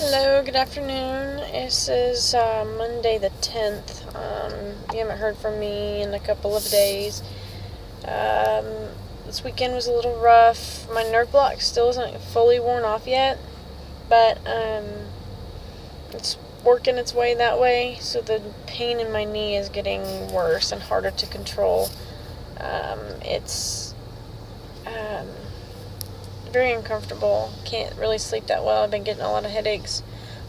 Hello, good afternoon. This is Monday the 10th. You haven't heard from me in a couple of days. This weekend was a little rough. My nerve block still isn't fully worn off yet, but it's working its way that way, so the pain in my knee is getting worse and harder to control. It's very uncomfortable. Can't really sleep that well. I've been getting a lot of headaches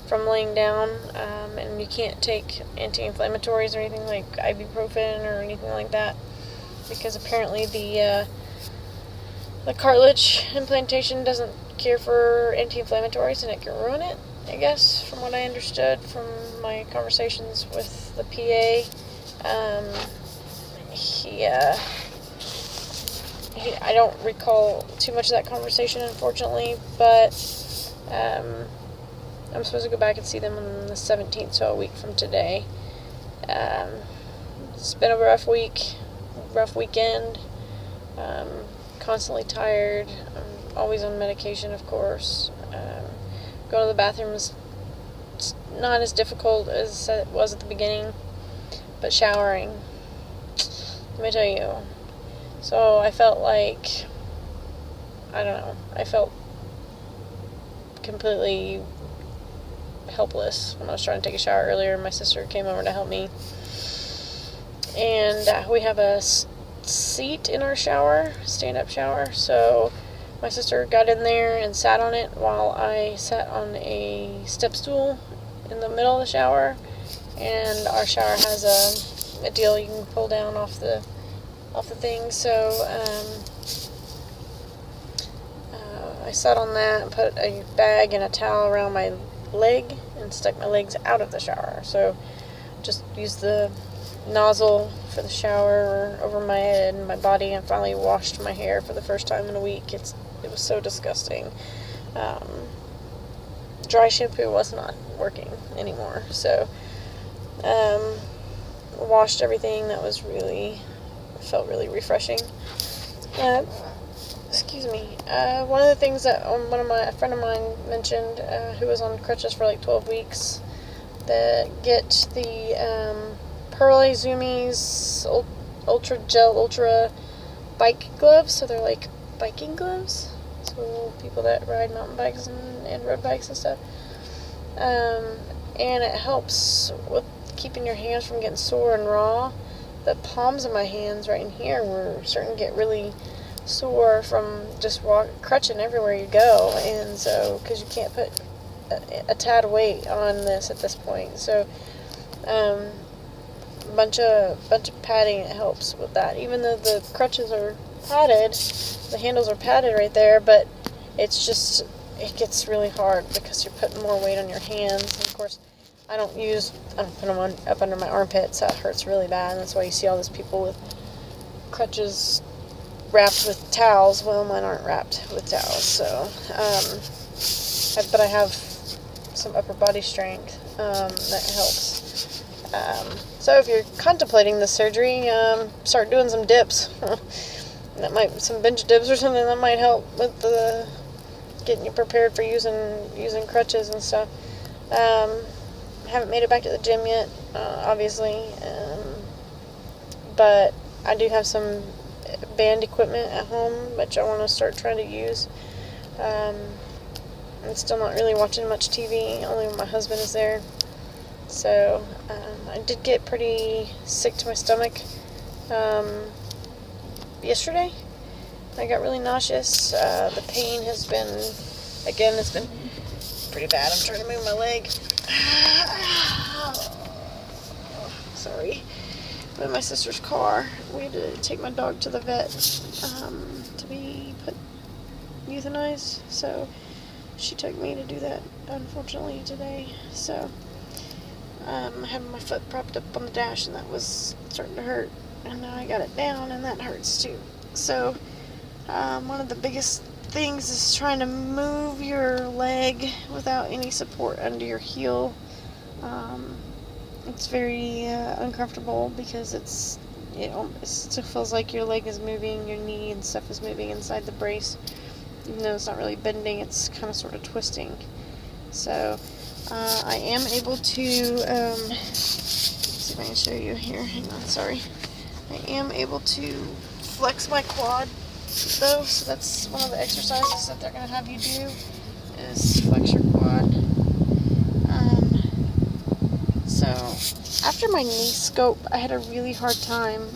from laying down, and you can't take anti-inflammatories or anything like ibuprofen or anything like that, because apparently the cartilage implantation doesn't cure for anti-inflammatories, and it can ruin it, I guess, from what I understood from my conversations with the PA. I don't recall too much of that conversation, unfortunately, but I'm supposed to go back and see them on the 17th, so a week from today. It's been a rough weekend, constantly tired. I'm always on medication, of course. Going to the bathroom is not as difficult as it was at the beginning, but showering, let me tell you. So I felt like, I felt completely helpless when I was trying to take a shower earlier. My sister came over to help me, and we have a seat in our shower, stand-up shower, so my sister got in there and sat on it while I sat on a step stool in the middle of the shower. And our shower has a deal you can pull down off the thing, so I sat on that and put a bag and a towel around my leg and stuck my legs out of the shower. So just used the nozzle for the shower over my head and my body, and finally washed my hair for the first time in a week. It was so disgusting. Dry shampoo was not working anymore, so washed everything. That was felt really refreshing. Excuse me. One of the things that a friend of mine mentioned, who was on crutches for like 12 weeks, that get the Pearly Zoomies Ultra bike gloves. So they're like biking gloves. So people that ride mountain bikes and road bikes and stuff. And it helps with keeping your hands from getting sore and raw. The palms of my hands right in here were starting to get really sore from just crutching everywhere you go, and so because you can't put a tad of weight on this at this point, so a bunch of padding, it helps with that. Even though the crutches are padded, the handles are padded right there, but it gets really hard because you're putting more weight on your hands. And of course, I don't put them up under my armpits. That hurts really bad, and that's why you see all those people with crutches wrapped with towels. Well, mine aren't wrapped with towels, so, but I have some upper body strength, that helps. So if you're contemplating this surgery, start doing some dips. Some bench dips or something, that might help with getting you prepared for using crutches and stuff. Haven't made it back to the gym yet, obviously, but I do have some band equipment at home, which I want to start trying to use. I'm still not really watching much TV, only when my husband is there. So I did get pretty sick to my stomach yesterday. I got really nauseous. The pain has been pretty bad. I'm trying to move my leg. Sorry. I'm in my sister's car. We had to take my dog to the vet to be euthanized. So she took me to do that, unfortunately, today. So I had my foot propped up on the dash, and that was starting to hurt. And now I got it down, and that hurts too. So one of the biggest things is trying to move your leg without any support under your heel. It's very uncomfortable because it still feels like your leg is moving, your knee and stuff is moving inside the brace, even though it's not really bending, it's kind of sort of twisting. So I am able to, let's see if I can show you here. Hang on, sorry. I am able to flex my quad, though, so that's one of the exercises that they're going to have you do, is flex your quad. So, after my knee scope, I had a really hard time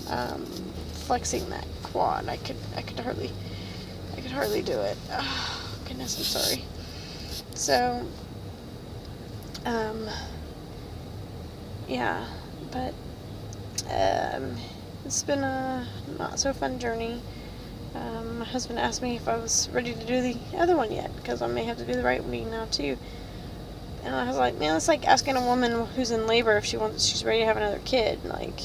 flexing that quad. I could hardly do it. Oh, goodness, I'm sorry. So, yeah, but it's been a not so fun journey. My husband asked me if I was ready to do the other one yet, because I may have to do the right knee now too. And I was like, man, it's like asking a woman who's in labor if she's ready to have another kid. Like,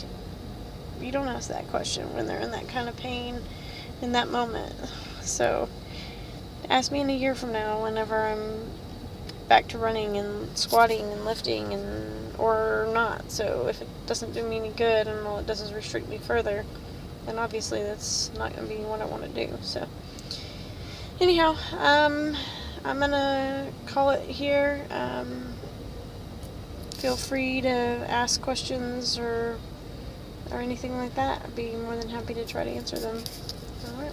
you don't ask that question when they're in that kind of pain in that moment. So, ask me in a year from now, whenever I'm back to running and squatting and lifting, or not. So if it doesn't do me any good and all it does is restrict me further, then obviously that's not going to be what I want to do. So anyhow, I'm going to call it here. Feel free to ask questions or anything like that. I'd be more than happy to try to answer them. Alright.